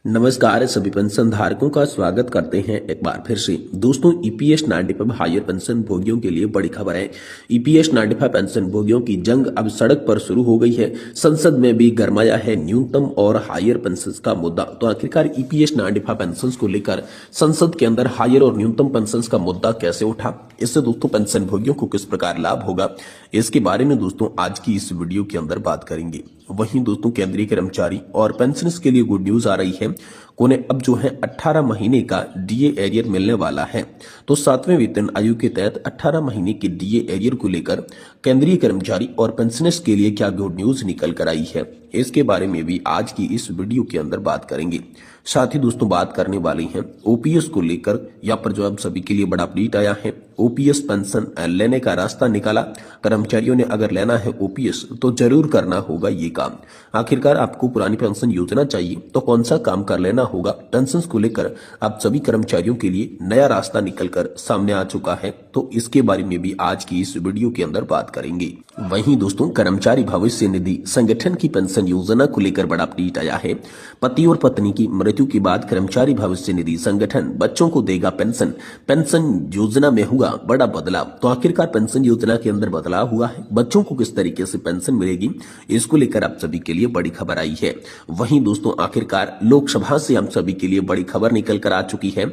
नमस्कार सभी पेंशन धारकों का स्वागत करते हैं एक बार फिर से। दोस्तों, ईपीएस 95 हायर पेंशन भोगियों के लिए बड़ी खबर है। ईपीएस 95 पेंशन भोगियों की जंग अब सड़क पर शुरू हो गई है। संसद में भी गरमाया है न्यूनतम और हायर पेंशन का मुद्दा। तो आखिरकार ईपीएस 95 पेंशन को लेकर संसद के अंदर हायर और न्यूनतम पेंशन का मुद्दा कैसे उठा, इससे दोस्तों पेंशन भोगियों को किस प्रकार लाभ होगा, इसके बारे में दोस्तों आज की इस वीडियो के अंदर बात करेंगे। वहीं दोस्तों केंद्रीय कर्मचारी और पेंशनर्स के लिए गुड न्यूज आ रही है। उन्हें अब जो है 18 महीने का डीए एरियर मिलने वाला है। तो 7वें वेतन आयोग के तहत 18 महीने के डीए एरियर को लेकर केंद्रीय कर्मचारी और पेंशनर्स के लिए क्या गुड न्यूज निकल कर आई है, इसके बारे में भी आज की इस वीडियो के अंदर बात करेंगे। साथ ही दोस्तों बात करने वाले हैं ओपीएस को लेकर। यहाँ पर जो अब सभी के लिए बड़ा अपडेट आया है। ओपीएस पेंशन लेने का रास्ता निकाला। कर्मचारियों ने अगर लेना है ओपीएस तो जरूर करना होगा ये काम। आखिरकार आपको पुरानी पेंशन योजना चाहिए तो कौन सा काम कर लेना होगा, पेंशन को लेकर अब सभी कर्मचारियों के लिए नया रास्ता निकलकर सामने आ चुका है। तो इसके बारे में भी आज की इस वीडियो के अंदर बात करेंगे। वहीं दोस्तों कर्मचारी भविष्य निधि संगठन की पेंशन योजना को लेकर बड़ा अपडेट आया है। पति और पत्नी की मृत्यु के बाद कर्मचारी भविष्य निधि संगठन बच्चों को देगा पेंशन। पेंशन योजना में हुआ बड़ा बदलाव। तो आखिरकार पेंशन योजना के अंदर बदलाव हुआ है। बच्चों को किस तरीके से पेंशन मिलेगी, इसको लेकर आप सभी के लिए बड़ी खबर आई है। वहीं दोस्तों आखिरकार लोकसभा से हम सभी के लिए बड़ी खबर निकल कर आ चुकी है।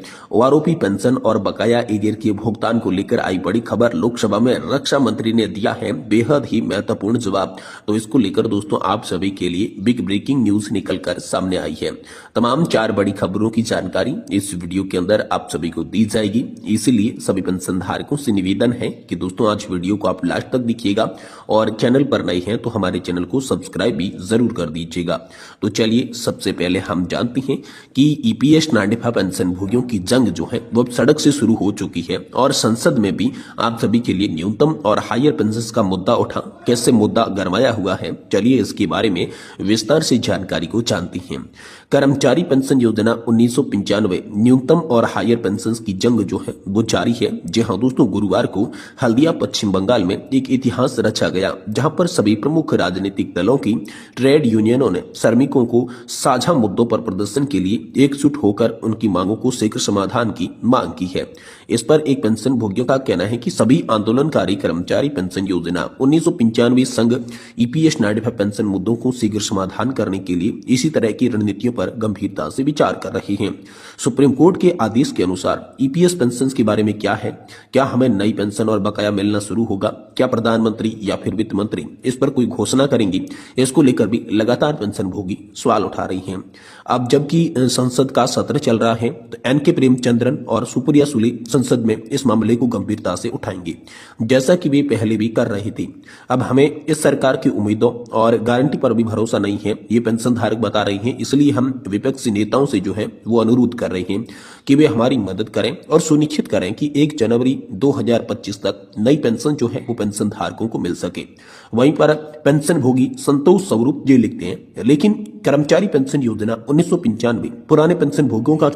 आरोपी पेंशन और बकाया एरियर के भुगतान को लेकर आई बड़ी खबर। लोकसभा में रक्षा मंत्री ने दिया है बेहद ही महत्वपूर्ण जवाब। तो इसको लेकर दोस्तों आप सभी के लिए बिग ब्रेकिंग न्यूज निकल कर सामने आई है। तमाम 4 बड़ी खबरों की जानकारी इस वीडियो के अंदर आप सभी को दी जाएगी। इसीलिए सभी पेंशन धारकों से निवेदन है कि दोस्तों आज वीडियो को आप लास्ट तक देखिएगा और चैनल पर नए हैं तो हमारे चैनल को सब्सक्राइब भी जरूर कर दीजिएगा। तो चलिए सबसे पहले हम जानते हैं कि ईपीएस 95 पेंशन भोगियों की जंग जो है वो अब सड़क से शुरू हो चुकी है और संसद में भी आप सभी के लिए न्यूनतम और हायर पेंशन का मुद्दा उठा। कैसे मुद्दा गरमाया हुआ है, चलिए इसके बारे में विस्तार से जानकारी को जानते हैं। कर्मचारी पेंशन योजना 1995 न्यूनतम और हायर पेंशन की जंग जो है वो जारी है। जी हाँ दोस्तों, गुरुवार को हल्दिया पश्चिम बंगाल में एक इतिहास रचा गया, जहां पर सभी प्रमुख राजनीतिक दलों की ट्रेड यूनियनों ने श्रमिकों को साझा मुद्दों पर प्रदर्शन के लिए एकजुट होकर उनकी मांगों को शीघ्र समाधान की मांग की है। इस पर एक पेंशन भोगियों का कहना है कि सभी आंदोलनकारी कर्मचारी पेंशन योजना 1995 संघ ईपीएस 95 पेंशन मुद्दों को शीघ्र समाधान करने के लिए इसी तरह की रणनीतियों पर गंभीरता से विचार कर रहे हैं। सुप्रीम कोर्ट के आदेश के अनुसार ईपीएस पेंशन के बारे में क्या है, क्या हमें नई पेंशन और बकाया मिलना शुरू होगा, क्या प्रधानमंत्री या फिर वित्त मंत्री इस पर कोई घोषणा करेंगी, इसको लेकर भी लगातार पेंशन भोगी सवाल उठा रही हैं। अब जबकि संसद का सत्र चल रहा है तो एनके प्रेमचंद्रन और सुप्रिया सुले संसद में इस मामले को गंभीरता से उठाएंगे, जैसा कि वे पहले भी कर रही थी। अब हमें इस सरकार की उम्मीदों और गारंटी पर भी भरोसा नहीं है, ये पेंशन धारक बता रही हैं। इसलिए हम विपक्षी नेताओं से जो है वो अनुरोध कर रहे हैं कि वे हमारी मदद करें और सुनिश्चित करें कि 1 जनवरी 2025 तक नई पेंशन जो है वो पेंशन धारकों को मिल सके। वहीं पर पेंशन भोगी संतोष स्वरूप जी लिखते हैं, लेकिन कर्मचारी पेंशन योजना 1995 पुराने पेंशन भोगियों का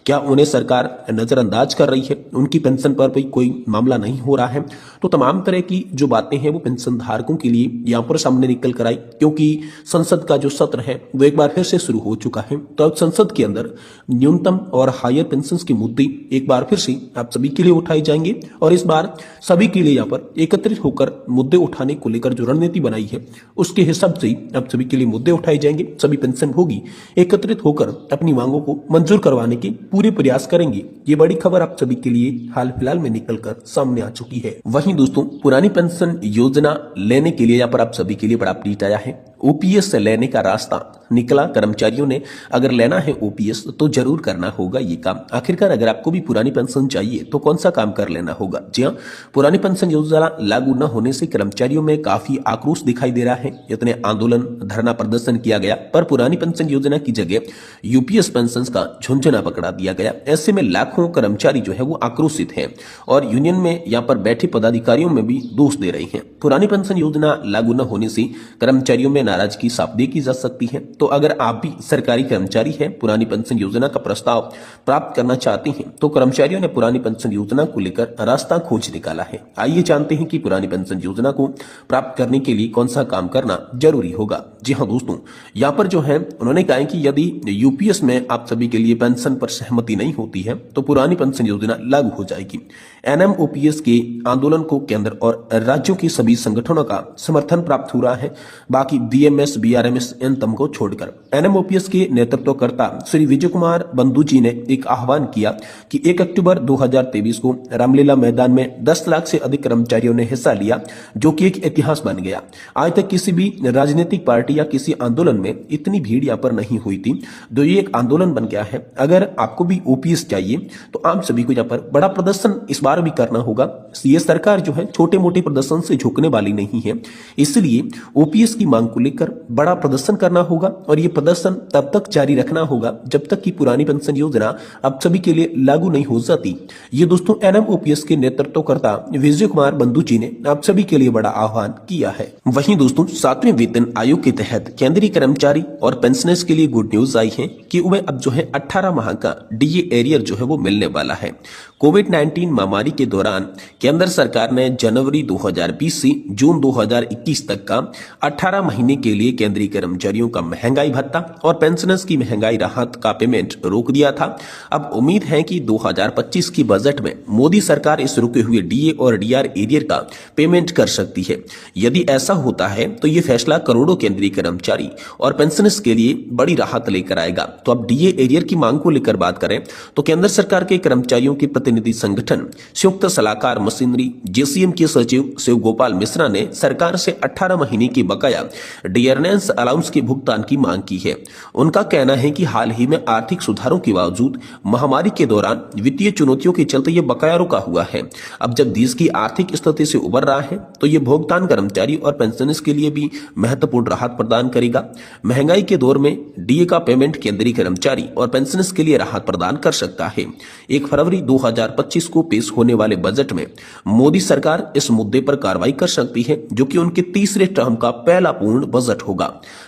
क्या उन्हें सरकार नजरअंदाज कर रही है, उनकी पेंशन पर भी कोई मामला नहीं हो रहा है। तो तमाम तरह की जो बातें हैं वो पेंशन धारकों के लिए यहाँ पर सामने निकल कर आई, क्योंकि संसद का जो सत्र है वो एक बार फिर से शुरू हो चुका है। तो अब संसद के अंदर न्यूनतम और हायर पेंशन के मुद्दे एक बार फिर से आप सभी के लिए उठाए जाएंगे और इस बार सभी के लिए यहाँ पर एकत्रित होकर मुद्दे उठाने को लेकर जो रणनीति बनाई है उसके हिसाब से आप सभी के लिए मुद्दे उठाए जाएंगे। सभी पेंशन भोगी एकत्रित होकर अपनी मांगों को मंजूर करवाने के पूरे प्रयास करेंगे। ये बड़ी खबर आप सभी के लिए हाल फिलहाल में निकलकर सामने आ चुकी है। वहीं दोस्तों पुरानी पेंशन योजना लेने के लिए यहाँ पर आप सभी के लिए बड़ा अपडेट आया है। ओपीएस लेने का रास्ता निकला। कर्मचारियों ने अगर लेना है ओपीएस तो जरूर करना होगा ये काम। आखिरकार अगर आपको भी पुरानी पेंशन चाहिए तो कौन सा काम कर लेना होगा। जी हाँ, पुरानी पेंशन योजना लागू न होने से कर्मचारियों में काफी आक्रोश दिखाई दे रहा है। इतने आंदोलन धरना प्रदर्शन किया गया पर पुरानी पेंशन योजना की जगह यूपीएस पेंशन का झुंझुना पकड़ा दिया गया। ऐसे में लाखों कर्मचारी जो है वो आक्रोशित है और यूनियन में यहाँ पर बैठे पदाधिकारियों में भी दोष दे रहे हैं। पुरानी पेंशन योजना लागू न होने से कर्मचारियों में नाराजगी साफ देखी जा सकती है। तो अगर आप भी सरकारी कर्मचारी हैं, पुरानी पेंशन योजना का प्रस्ताव प्राप्त करना चाहते हैं, तो कर्मचारियों ने पुरानी पेंशन योजना को लेकर रास्ता खोज निकाला है। आइए जानते हैं कि पुरानी पेंशन योजना को प्राप्त करने के लिए कौन सा काम करना जरूरी होगा। जी हाँ दोस्तों, यहाँ पर जो है उन्होंने कहा है कि यदि यूपीएस में आप सभी के लिए पेंशन पर सहमति नहीं होती है तो पुरानी पेंशन योजना लागू हो जाएगी। एनएमओपीएस के आंदोलन को केंद्र और राज्यों के सभी संगठनों का समर्थन प्राप्त हो रहा है, बाकी बीएमएस बीआरएमएस इन तम को छोड़कर। एनएमओपीएस के नेतृत्वकर्ता श्री विजय कुमार बंधु जी ने एक आह्वान किया कि 1 अक्टूबर 2023 को रामलीला मैदान में 10 लाख से अधिक कर्मचारियों ने हिस्सा लिया, जो कि एक इतिहास बन गया। आज तक किसी भी राजनीतिक पार्टी या किसी आंदोलन में इतनी भीड़ यहाँ पर नहीं हुई थी, तो ये एक आंदोलन बन गया है। अगर आपको भी ओपीएस चाहिए तो आप सभी को यहाँ पर बड़ा प्रदर्शन इस बार भी करना होगा। ये सरकार जो है छोटे मोटे प्रदर्शन से झुकने वाली नहीं है, इसलिए ओपीएस की मांग को लेकर बड़ा प्रदर्शन करना होगा और ये प्रदर्शन तब तक जारी रखना होगा जब तक कि पुरानी पेंशन योजना आप सभी के लिए लागू नहीं हो जाती। ये दोस्तों एनएमओपीएस के नेतृत्वकर्ता विजय कुमार बंधु जी ने आप सभी के लिए बड़ा आह्वान किया है। वहीं दोस्तों 7वें वेतन आयोग के तहत केंद्रीय कर्मचारी और पेंशनर्स के लिए गुड न्यूज आई है कि उन्हें अब जो है 18 माह का डीए एरियर जो है वो मिलने वाला है। कोविड-19 महामारी के दौरान केंद्र सरकार ने जनवरी 2020 से जून 2021 तक का 18 महीने के लिए केंद्रीय कर्मचारियों का महंगाई भत्ता और पेंशनर्स की महंगाई राहत का पेमेंट रोक दिया था। अब उम्मीद है कि 2025 की बजट में मोदी सरकार इस रुके हुए डीए और डीआर एरियर का पेमेंट कर सकती है। यदि ऐसा होता है तो ये फैसला करोड़ों केंद्रीय कर्मचारी और पेंशनर्स के लिए बड़ी राहत लेकर आएगा। तो अब डीए एरियर की मांग को लेकर बात करें तो केंद्र सरकार के कर्मचारियों के प्रतिनिधि संगठन संयुक्त सलाहकार मशीनरी जेसीएम के सचिव शिव गोपाल मिश्रा ने सरकार से 18 महीने की बकाया डियरनेंस अलाउंस के भुगतान की मांग की है। उनका कहना है कि हाल ही में आर्थिक सुधारों के बावजूद महामारी के दौरान वित्तीय चुनौतियों के चलते यह बकाया रुका हुआ है। अब जब देश की आर्थिक स्थिति से उबर रहा है तो यह भुगतान कर्मचारी और पेंशनर्स के लिए भी महत्वपूर्ण राहत प्रदान करेगा। महंगाई के दौर में डीए का पेमेंट केंद्रीय कर्मचारी और पेंशनर्स के लिए राहत प्रदान कर सकता है। 1 फरवरी 2025 को पेश होने वाले बजट में मोदी सरकार इस मुद्दे पर कार्रवाई कर सकती है, जो कि उनके तीसरे टर्म का पहला पूर्ण बजट होगा।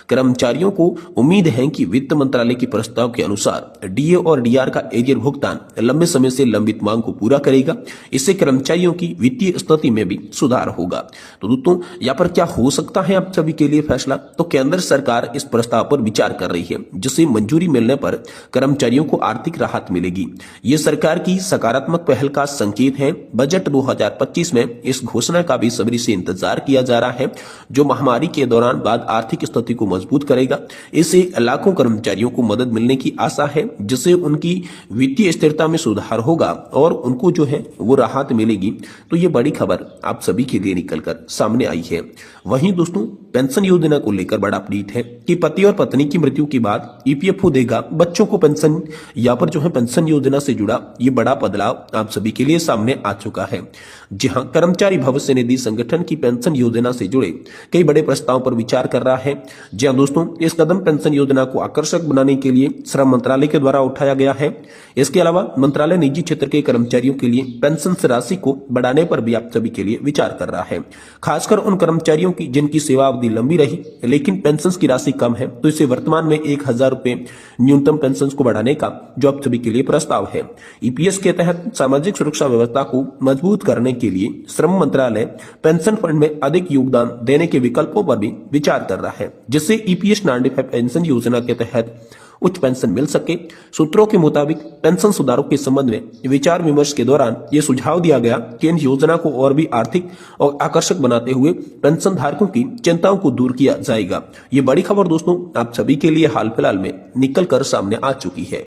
कर्मचारियों को उम्मीद है कि वित्त मंत्रालय के प्रस्ताव के अनुसार डीए और डीआर का एरियर भुगतान लंबे समय से लंबित मांग को पूरा करेगा। इससे कर्मचारियों की वित्तीय स्थिति में भी सुधार होगा। तो दोस्तों यहाँ पर क्या हो सकता है आप सभी के लिए फैसला, तो केंद्र सरकार इस प्रस्ताव पर विचार कर रही है, जिसे मंजूरी मिलने पर कर्मचारियों को आर्थिक राहत मिलेगी। ये सरकार की सकारात्मक पहल का संकेत है। बजट 2025 में इस घोषणा का भी सब्री से इंतजार किया जा रहा है, जो महामारी के दौरान बाद आर्थिक स्थिति को मजबूत करेगा। इससे लाखों कर्मचारियों को मदद मिलने की आशा है, जिससे उनकी वित्तीय स्थिरता में सुधार होगा और उनको जो है वो राहत मिलेगी। तो ये बड़ी खबर आप सभी के लिए निकलकर सामने आई है। वहीं दोस्तों पेंशन योजना को लेकर बड़ा अपडेट है कि पति और पत्नी की मृत्यु के बाद ईपीएफओ देगा बच्चों को पेंशन। यहाँ पर जो है पेंशन योजना से जुड़ा ये बड़ा बदलाव आप सभी के लिए सामने आ चुका है। जी हां, कर्मचारी भविष्य निधि संगठन की पेंशन योजना से जुड़े कई बड़े प्रस्ताव पर विचार कर रहा है। जी हां दोस्तों, इस कदम पेंशन योजना को आकर्षक बनाने के लिए श्रम मंत्रालय के द्वारा उठाया गया है। इसके अलावा मंत्रालय निजी क्षेत्र के कर्मचारियों के लिए पेंशन राशि को बढ़ाने पर भी आप सभी के लिए विचार कर रहा है। खासकर उन कर्मचारियों की जिनकी सेवा अवधि लंबी रही लेकिन पेंशन की राशि कम है, तो इसे वर्तमान में 1000 रुपए न्यूनतम पेंशन को बढ़ाने का जो आप सभी के लिए प्रस्ताव है। ईपीएस के तहत सामाजिक सुरक्षा व्यवस्था को मजबूत करने के लिए श्रम मंत्रालय पेंशन फंड में अधिक योगदान देने के विकल्पों पर भी विचार कर रहा है, जिससे ईपीएस 95 पेंशन योजना के तहत उच्च पेंशन मिल सके। सूत्रों के मुताबिक पेंशन सुधारों के संबंध में विचार विमर्श के दौरान यह सुझाव दिया गया कि इन योजना को और भी आर्थिक और आकर्षक बनाते हुए पेंशन धारकों की चिंताओं को दूर किया जाएगा। ये बड़ी खबर दोस्तों आप सभी के लिए हाल फिलहाल में निकल कर सामने आ चुकी है।